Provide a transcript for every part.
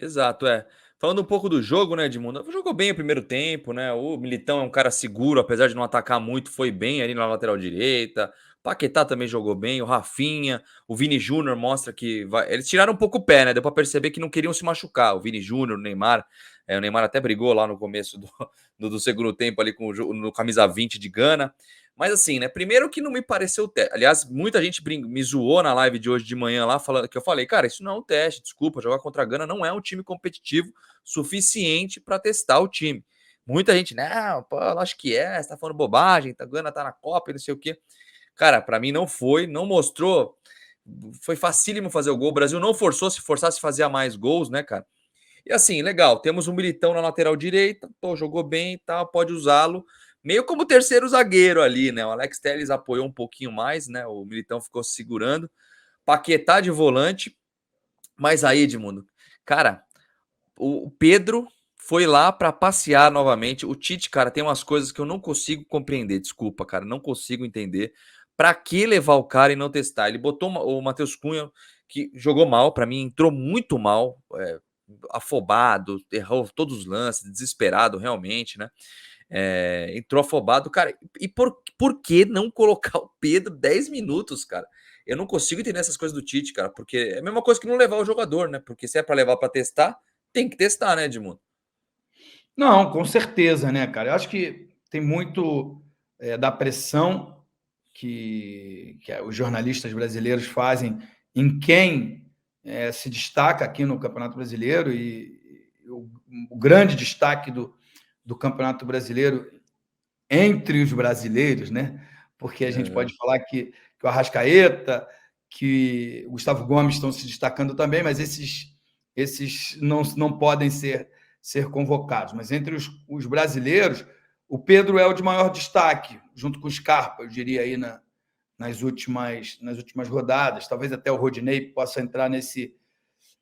Exato, é. Falando um pouco do jogo, né, Edmundo? Jogou bem o primeiro tempo, né? O Militão é um cara seguro, apesar de não atacar muito, foi bem ali na lateral direita. Paquetá também jogou bem, o Rafinha, o Vini Júnior mostra que vai. Eles tiraram um pouco o pé, né? Deu pra perceber que não queriam se machucar. O Vini Júnior, o Neymar. O Neymar até brigou lá no começo do segundo tempo ali com no camisa 20 de Gana. Mas assim, né? Primeiro que não me pareceu teste. Aliás, muita gente me zoou na live de hoje de manhã lá, falando que eu falei, cara, isso não é um teste, desculpa, jogar contra a Gana não é um time competitivo suficiente para testar o time. Muita gente, não, pô, eu acho que é, você tá falando bobagem, a Gana tá na Copa e não sei o quê. Cara, para mim não foi, não mostrou. Foi facílimo fazer o gol. O Brasil não forçou, se forçasse fazia mais gols, né, cara? E assim, legal, temos um Militão na lateral direita, pô, jogou bem e tal, pode usá-lo. Meio como terceiro zagueiro ali, né? O Alex Telles apoiou um pouquinho mais, né? O Militão ficou segurando. Paquetá de volante. Mas aí, Edmundo, cara, o Pedro foi lá para passear novamente. O Tite, cara, tem umas coisas que eu não consigo compreender. Desculpa, cara, não consigo entender. Para que levar o cara e não testar? Ele botou o Matheus Cunha, que jogou mal, para mim, entrou muito mal, afobado, errou todos os lances, desesperado realmente, né? Entrou afobado, cara. E por que não colocar o Pedro 10 minutos, cara? Eu não consigo entender essas coisas do Tite, cara, porque é a mesma coisa que não levar o jogador, né? Porque se é para levar para testar, tem que testar, né, Edmundo? Não, com certeza, né, cara? Eu acho que tem muito da pressão que os jornalistas brasileiros fazem em quem se destaca aqui no Campeonato Brasileiro e o grande destaque do Campeonato Brasileiro entre os brasileiros, né? Porque a gente Uhum. pode falar que o Arrascaeta, que o Gustavo Gomes estão se destacando também, mas esses não podem ser convocados. Mas entre os brasileiros, o Pedro é o de maior destaque, junto com o Scarpa, eu diria aí nas últimas rodadas. Talvez até o Rodinei possa entrar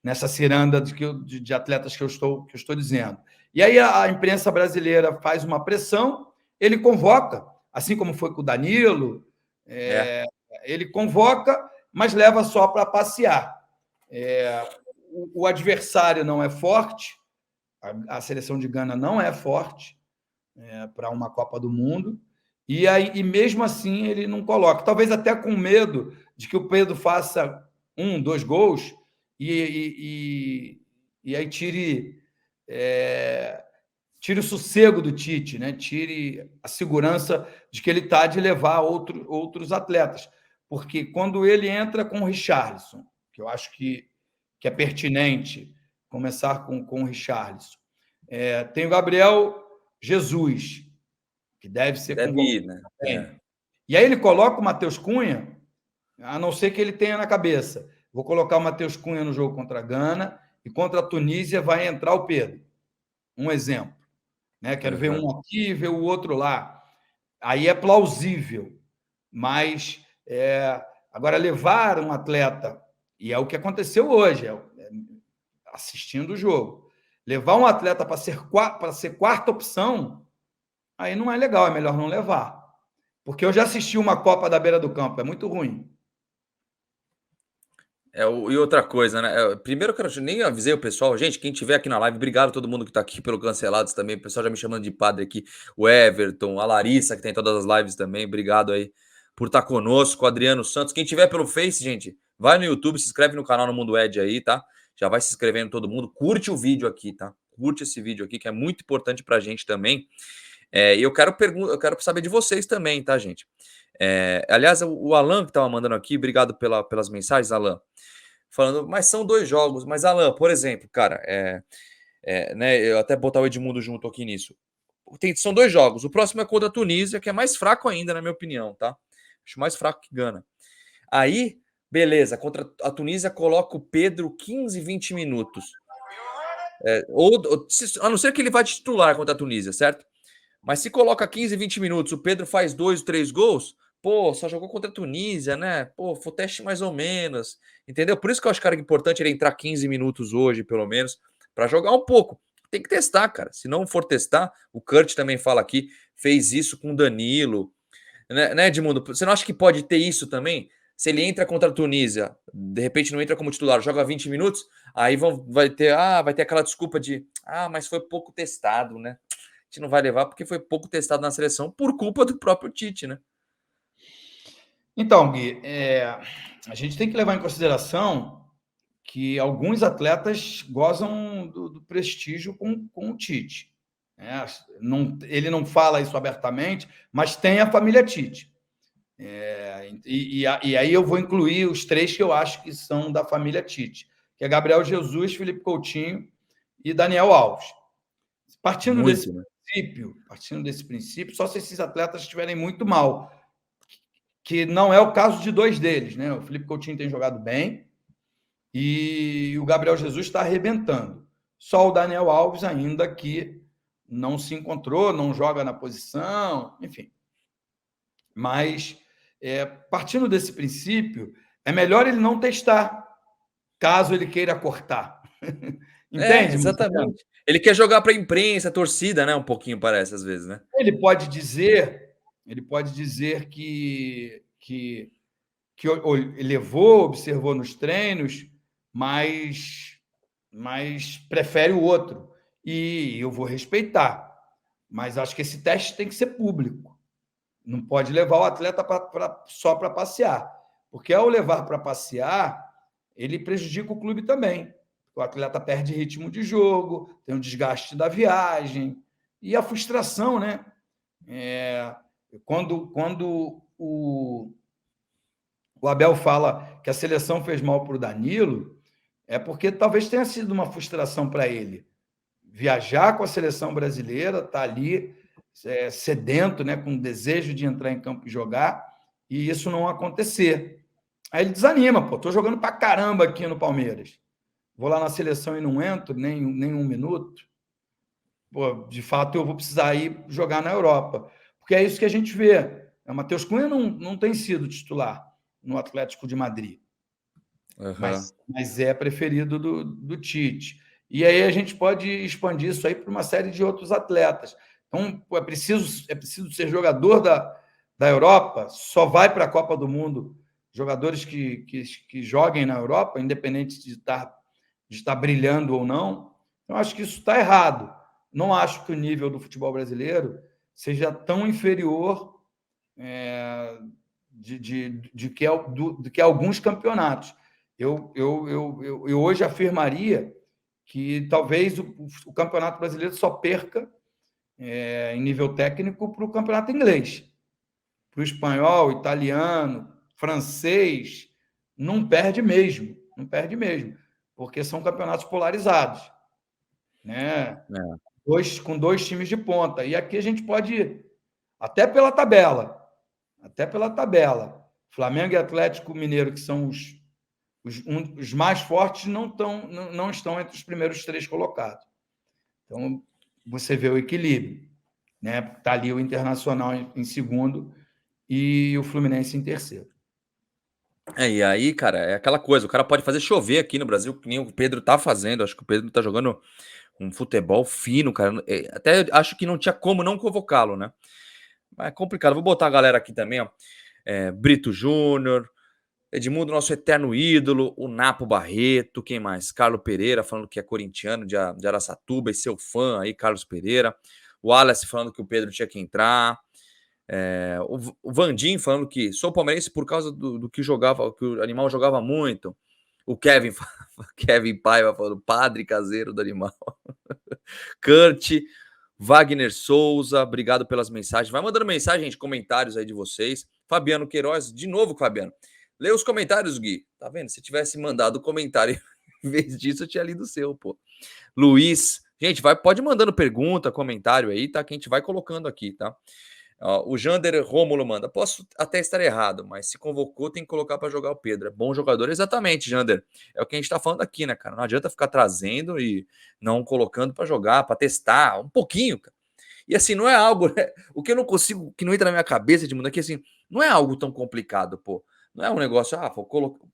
nessa ciranda de atletas que eu estou dizendo. E aí a imprensa brasileira faz uma pressão, ele convoca, assim como foi com o Danilo, É. ele convoca, mas leva só para passear. O adversário não é forte, a seleção de Gana não é forte para uma Copa do Mundo, e mesmo assim ele não coloca. Talvez até com medo de que o Pedro faça 2 gols e aí tire o sossego do Tite, né? Tire a segurança de que ele está de levar outros atletas. Porque quando ele entra com o Richarlison, que eu acho que é pertinente começar com o Richarlison, tem o Gabriel Jesus, que deve ser Deve convocado ir, né? também. E aí ele coloca o Matheus Cunha, a não ser que ele tenha na cabeça. Vou colocar o Matheus Cunha no jogo contra a Gana e contra a Tunísia vai entrar o Pedro. Um exemplo. Né? Quero ver Uhum. um aqui, ver o outro lá. Aí é plausível, mas agora levar um atleta, e é o que aconteceu hoje, assistindo o jogo, levar um atleta para ser quarta opção, aí não é legal, é melhor não levar. Porque eu já assisti uma Copa da beira do campo, é muito ruim. E outra coisa, né? Primeiro, eu quero nem avisei o pessoal, gente. Quem tiver aqui na live, obrigado a todo mundo que tá aqui pelo Cancelados também. O pessoal já me chamando de padre aqui. O Everton, a Larissa, que tem todas as lives também. Obrigado aí por estar conosco. O Adriano Santos. Quem tiver pelo Face, gente, vai no YouTube, se inscreve no canal no Mundo Ed aí, tá? Já vai se inscrevendo todo mundo. Curte o vídeo aqui, tá? Curte esse vídeo aqui, que é muito importante pra gente também. E eu quero saber de vocês também, tá, gente? Aliás, o Alan que tava mandando aqui, obrigado pelas mensagens, Alan. Falando, mas são 2 jogos. Mas, Alan, por exemplo, cara, né, eu até botar o Edmundo junto aqui nisso. São 2 jogos. O próximo é contra a Tunísia, que é mais fraco ainda, na minha opinião, tá? Acho mais fraco que Gana. Aí, beleza, contra a Tunísia, coloca o Pedro 15, 20 minutos. A não ser que ele vá titular contra a Tunísia, certo? Mas se coloca 15, 20 minutos, o Pedro faz 2, 3 gols, pô, só jogou contra a Tunísia, né? Pô, foi teste mais ou menos, entendeu? Por isso que eu acho, cara, importante ele entrar 15 minutos hoje, pelo menos, para jogar um pouco. Tem que testar, cara. Se não for testar, o Kurt também fala aqui, fez isso com o Danilo, né, Edmundo? Você não acha que pode ter isso também? Se ele entra contra a Tunísia, de repente não entra como titular, joga 20 minutos, aí vai ter aquela desculpa de mas foi pouco testado, né? A gente não vai levar porque foi pouco testado na seleção por culpa do próprio Tite, né? Então, Gui, a gente tem que levar em consideração que alguns atletas gozam do prestígio com o Tite. Né? Ele não fala isso abertamente, mas tem a família Tite. E aí eu vou incluir os três que eu acho que são da família Tite, que é Gabriel Jesus, Felipe Coutinho e Daniel Alves. Partindo Muito, né? desse princípio, só se esses atletas estiverem muito mal, que não é o caso de dois deles, né? O Felipe Coutinho tem jogado bem e o Gabriel Jesus está arrebentando. Só o Daniel Alves ainda que não se encontrou, não joga na posição, enfim. Mas, partindo desse princípio, é melhor ele não testar, caso ele queira cortar. Entende? Exatamente. Ele quer jogar para a imprensa, a torcida, né? Um pouquinho parece às vezes, né? Ele pode dizer que levou, observou nos treinos, mas prefere o outro. E eu vou respeitar. Mas acho que esse teste tem que ser público. Não pode levar o atleta só para passear. Porque ao levar para passear, ele prejudica o clube também. O atleta perde ritmo de jogo, tem o desgaste da viagem e a frustração, né? Quando o Abel fala que a seleção fez mal para o Danilo, é porque talvez tenha sido uma frustração para ele. Viajar com a seleção brasileira, tá ali sedento, né, com desejo de entrar em campo e jogar, e isso não acontecer. Aí ele desanima, pô, tô jogando para caramba aqui no Palmeiras. Vou lá na seleção e não entro nem um minuto. Pô, de fato, eu vou precisar ir jogar na Europa. Porque é isso que a gente vê. O Matheus Cunha não tem sido titular no Atlético de Madrid, mas é preferido do Tite. E aí a gente pode expandir isso aí para uma série de outros atletas. Então, é preciso ser jogador da Europa, só vai para a Copa do Mundo jogadores que joguem na Europa, independente de estar brilhando ou não. Eu acho que isso está errado. Não acho que o nível do futebol brasileiro seja tão inferior de que alguns campeonatos. Eu hoje afirmaria que talvez o campeonato brasileiro só perca em nível técnico para o campeonato inglês. Para o espanhol, italiano, francês, não perde mesmo, porque são campeonatos polarizados, né? Com dois times de ponta. E aqui a gente pode ir até pela tabela. Flamengo e Atlético Mineiro, que são os mais fortes, não estão entre os primeiros três colocados. Então, você vê o equilíbrio. Né? Está ali o Internacional em segundo e o Fluminense em terceiro. E aí, cara, é aquela coisa, o cara pode fazer chover aqui no Brasil, que nem o Pedro tá fazendo. Acho que o Pedro tá jogando um futebol fino, cara. Até acho que não tinha como não convocá-lo, né? Mas é complicado. Vou botar a galera aqui também, ó. Brito Júnior, Edmundo, nosso eterno ídolo, o Napo Barreto, quem mais? Carlos Pereira, falando que é corintiano de Araçatuba e seu fã aí, Carlos Pereira. O Wallace falando que o Pedro tinha que entrar. O Vandim falando que sou palmeirense por causa do que jogava, que o animal jogava muito. O Kevin Paiva falando padre caseiro do animal. Kurt, Wagner Souza, obrigado pelas mensagens. Vai mandando mensagem, gente, comentários aí de vocês. Fabiano Queiroz, de novo, Fabiano. Lê os comentários, Gui. Tá vendo? Se tivesse mandado o comentário em vez disso, eu tinha lido o seu, pô. Luiz, gente, pode mandando pergunta, comentário aí, tá? Que a gente vai colocando aqui, tá? O Jander Rômulo manda. Posso até estar errado, mas se convocou, tem que colocar para jogar o Pedro. É bom jogador. Exatamente, Jander. É o que a gente tá falando aqui, né, cara? Não adianta ficar trazendo e não colocando para jogar, para testar um pouquinho, cara. E assim, não é algo, né? O que eu não consigo, que não entra na minha cabeça de mundo aqui, assim, não é algo tão complicado, pô. Não é um negócio,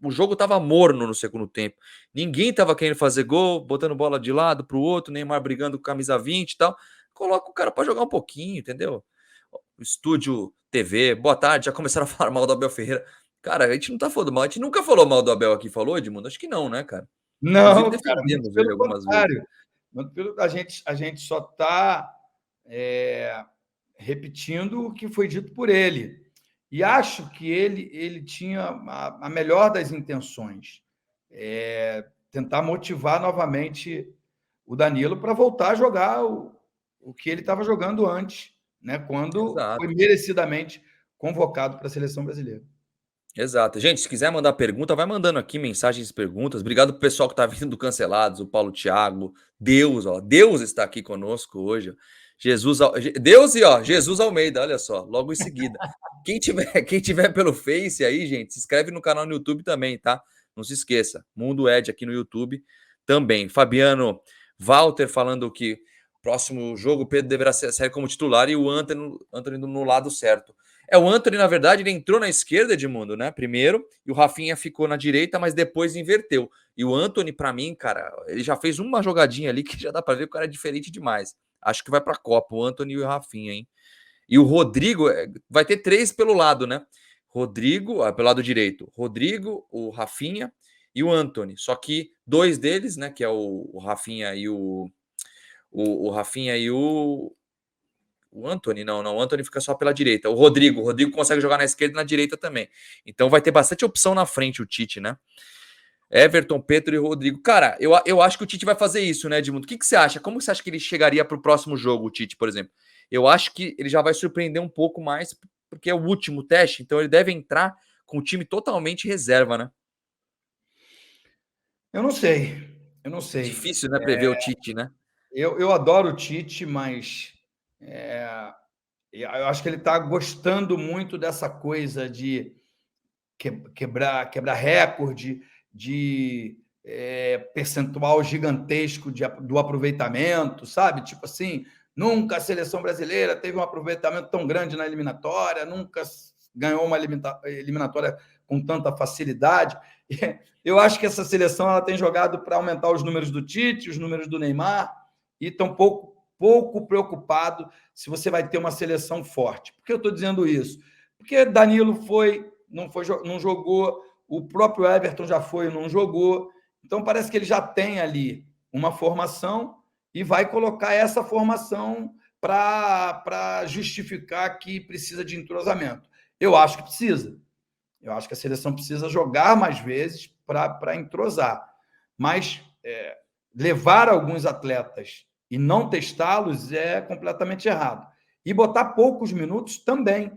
o jogo tava morno no segundo tempo. Ninguém tava querendo fazer gol, botando bola de lado pro outro, Neymar brigando com camisa 20 e tal. Coloca o cara para jogar um pouquinho, entendeu? Estúdio TV, boa tarde, já começaram a falar mal do Abel Ferreira. Cara, a gente não tá falando mal, a gente nunca falou mal do Abel aqui, falou, Edmundo? Acho que não, né, cara? Inclusive Não, cara, muito defendemos ele pelo algumas vezes. contrário. A gente só está repetindo o que foi dito por ele. E acho que ele tinha a melhor das intenções, tentar motivar novamente o Danilo para voltar a jogar o que ele estava jogando antes, né, quando foi Exato. merecidamente convocado para a seleção brasileira. Exato. Gente, se quiser mandar pergunta, vai mandando aqui mensagens e perguntas. Obrigado pro pessoal que tá vindo do Cancelados, o Paulo Thiago, Deus, ó. Deus está aqui conosco hoje. Deus e ó, Jesus Almeida, olha só, logo em seguida. Quem tiver pelo Face aí, gente, se inscreve no canal no YouTube também, tá? Não se esqueça. Mundo Ed aqui no YouTube também. Fabiano Walter falando que próximo jogo o Pedro deverá sair como titular e o Antony no lado certo. O Antony, na verdade, ele entrou na esquerda, Edmundo, né? Primeiro, e o Rafinha ficou na direita, mas depois inverteu. E o Antony, para mim, cara, ele já fez uma jogadinha ali que já dá para ver que o cara é diferente demais. Acho que vai para a Copa, o Antony e o Rafinha, hein? E o Rodrigo, vai ter 3 pelo lado, né? Rodrigo, pelo lado direito. Rodrigo, o Rafinha e o Antony. Só que 2 deles, né? Que é o Rafinha e o Rafinha e o Antony, não, o Antony fica só pela direita. O Rodrigo consegue jogar na esquerda e na direita também. Então vai ter bastante opção na frente o Tite, né? Everton, Pedro e Rodrigo. Cara, eu acho que o Tite vai fazer isso, né, Edmundo? O que você acha? Como você acha que ele chegaria para o próximo jogo, o Tite, por exemplo? Eu acho que ele já vai surpreender um pouco mais, porque é o último teste, então ele deve entrar com o time totalmente reserva, né? Eu não sei, eu não sei. Difícil, né, prever o Tite, né? Eu adoro o Tite, mas eu acho que ele está gostando muito dessa coisa de quebrar recorde, de percentual gigantesco do aproveitamento, sabe? Tipo assim, nunca a seleção brasileira teve um aproveitamento tão grande na eliminatória, nunca ganhou uma eliminatória com tanta facilidade. Eu acho que essa seleção ela tem jogado para aumentar os números do Tite, os números do Neymar, e estão pouco preocupado se você vai ter uma seleção forte. Por que eu estou dizendo isso? Porque Danilo não jogou, o próprio Everton já foi, não jogou. Então parece que ele já tem ali uma formação e vai colocar essa formação para justificar que precisa de entrosamento. Eu acho que precisa. Eu acho que a seleção precisa jogar mais vezes para entrosar. Mas levar alguns atletas e não testá-los é completamente errado. E botar poucos minutos também.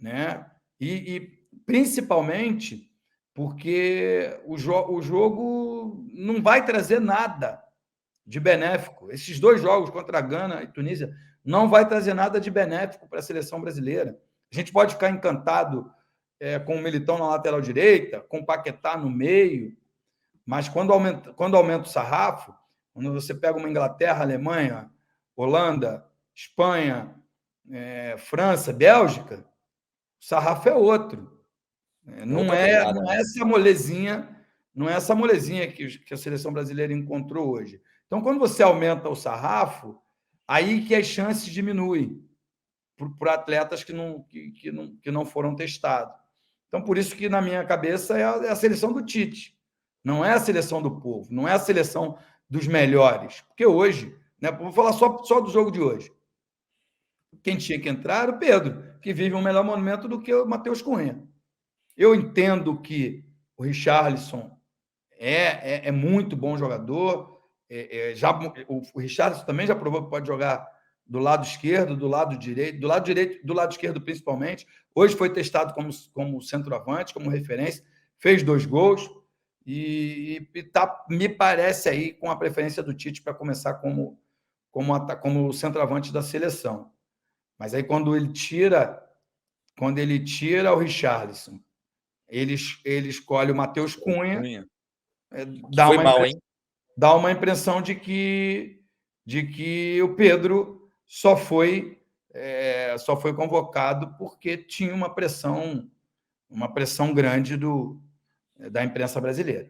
Né? E principalmente porque o jogo não vai trazer nada de benéfico. Esses 2 jogos contra a Gana e Tunísia não vai trazer nada de benéfico para a seleção brasileira. A gente pode ficar encantado com o Militão na lateral direita, com o Paquetá no meio, mas quando aumenta o sarrafo, quando você pega uma Inglaterra, Alemanha, Holanda, Espanha, França, Bélgica, o sarrafo é outro. Não Outra é, pegada, não né? é essa molezinha, não é essa molezinha que a seleção brasileira encontrou hoje. Então, quando você aumenta o sarrafo, aí que as chances diminuem por atletas que não foram testados. Então, por isso que, na minha cabeça, é a seleção do Tite. Não é a seleção do povo, não é a seleção dos melhores. Porque hoje, né, vou falar só do jogo de hoje. Quem tinha que entrar era o Pedro, que vive um melhor momento do que o Matheus Cunha. Eu entendo que o Richarlison é muito bom jogador. O Richarlison também já provou que pode jogar do lado esquerdo, do lado direito, do lado esquerdo principalmente. Hoje foi testado como centroavante, como referência, fez 2 gols e me parece aí com a preferência do Tite para começar como centroavante da seleção. Mas aí quando ele tira o Richarlison, ele escolhe o Matheus Cunha, Que dá foi uma, mal, hein? dá uma impressão de que o Pedro só foi convocado porque tinha uma pressão grande da imprensa brasileira.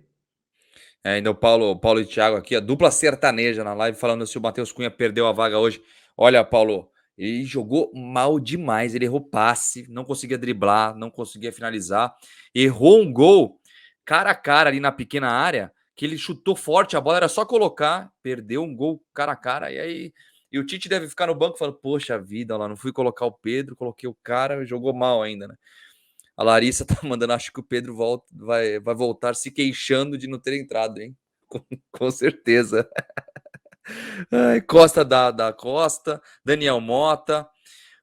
Ainda o Paulo e o Thiago aqui, a dupla sertaneja na live, falando se o Matheus Cunha perdeu a vaga hoje. Olha, Paulo, Ele jogou mal demais, ele errou passe, não conseguia driblar, não conseguia finalizar, errou um gol cara a cara ali na pequena área, que ele chutou forte, a bola era só colocar, perdeu um gol cara a cara, e o Tite deve ficar no banco falando, poxa vida, lá, não fui colocar o Pedro, coloquei o cara, jogou mal ainda, né? A Larissa tá mandando, acho que o Pedro vai voltar se queixando de não ter entrado, hein? Com certeza. Ai, Costa da Costa, Daniel Mota,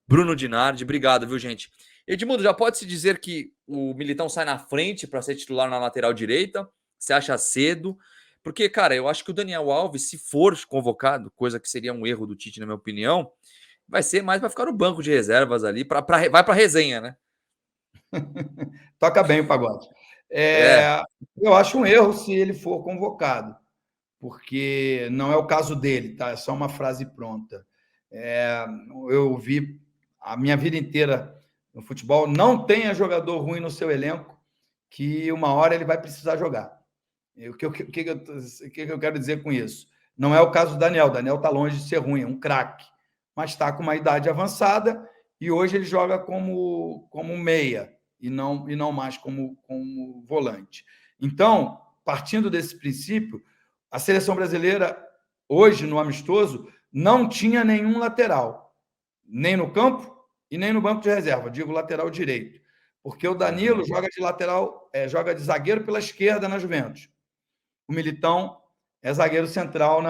Bruno Dinardi, obrigado, viu, gente? Edmundo, já pode-se dizer que o Militão sai na frente para ser titular na lateral direita? Você acha cedo? Porque, cara, eu acho que o Daniel Alves, se for convocado, coisa que seria um erro do Tite, na minha opinião, vai ser mais para ficar no banco de reservas ali, vai para resenha, né? Toca bem o pagode. É. Eu acho um erro se ele for convocado, porque não é o caso dele, tá? É só uma frase pronta. Eu vi a minha vida inteira no futebol, não tenha jogador ruim no seu elenco, que uma hora ele vai precisar jogar. O que eu quero dizer com isso? Não é o caso do Daniel. O Daniel está longe de ser ruim, é um craque, mas está com uma idade avançada e hoje ele joga como meia e não mais como volante. Então, partindo desse princípio, a seleção brasileira, hoje, no amistoso, não tinha nenhum lateral, nem no campo e nem no banco de reserva, digo lateral direito, porque o Danilo joga de lateral, joga de zagueiro pela esquerda na Juventus. O Militão é zagueiro central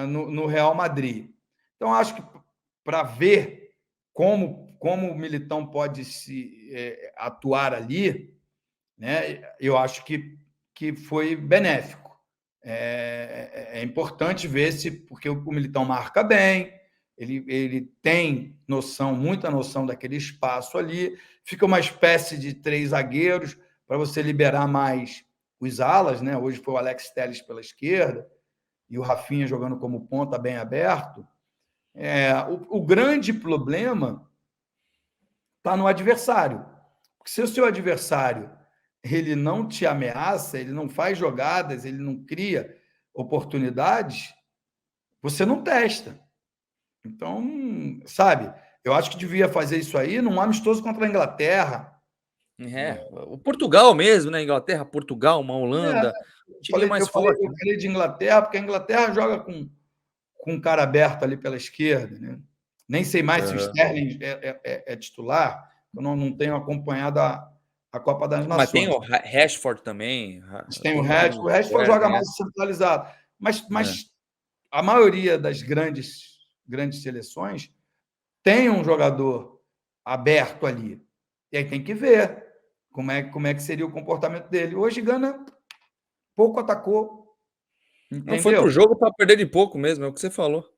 no Real Madrid. Então, acho que para ver como o Militão pode atuar ali, né, eu acho que foi benéfico. É importante ver se, porque o Militão marca bem, ele tem muita noção daquele espaço ali, fica uma espécie de 3 zagueiros para você liberar mais os alas, né? Hoje foi o Alex Telles pela esquerda e o Rafinha jogando como ponta bem aberto. O grande problema está no adversário. Porque se o seu adversário ele não te ameaça, ele não faz jogadas, ele não cria oportunidades, você não testa. Então, sabe, eu acho que devia fazer isso aí num amistoso contra a Inglaterra. O Portugal mesmo, né? Inglaterra, Portugal, uma Holanda, time mais forte. Eu falei de Inglaterra, porque a Inglaterra joga com um cara aberto ali pela esquerda, né? Nem sei mais se o Sterling é titular, eu não tenho acompanhado a Copa das Mas tem Nações. o Rashford também. Mas tem o Rashford joga mais centralizado. Mas a maioria das grandes seleções tem um jogador aberto ali. E aí tem que ver como é que seria o comportamento dele. Hoje, Gana pouco atacou. Não foi Entendeu? pro jogo para perder de pouco mesmo, é o que você falou.